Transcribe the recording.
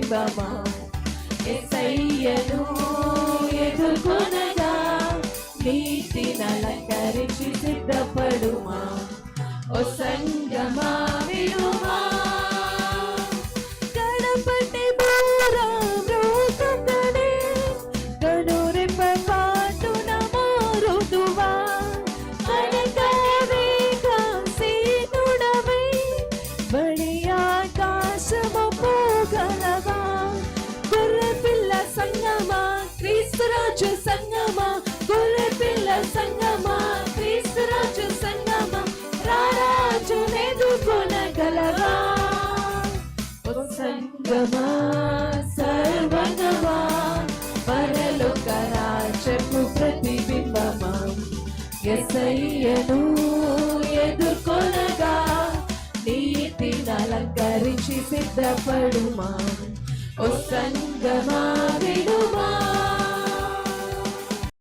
ప్రతిబింబమా యేసయ్యను ఎదుర్కొనగా నీతిని అలంకరించి సిద్ధపడుమా ఓ సంగమా వినుమా గణపతి బూరా మ్రోతుకనే గణురెప్ప పాటున మారుదువా అనగవేగా సీనుడవై బడి ఆకాశము పోగలవా గొర్రెపిల్ల సంగమా క్రీస్తురాజు సంగమా గొర్రెపిల్ల సంగమా క్రీస్తురాజు సంగమా రారాజు ఎదుర్కొనగలవా సంగమా సర్వగమా పరలోక రాజ్యపు ప్రతిబింబమా యేసయ్యను ఎదుర్కొనగా నీతిని అలంకరించి సిద్ధపడుమా ఓ సంగమా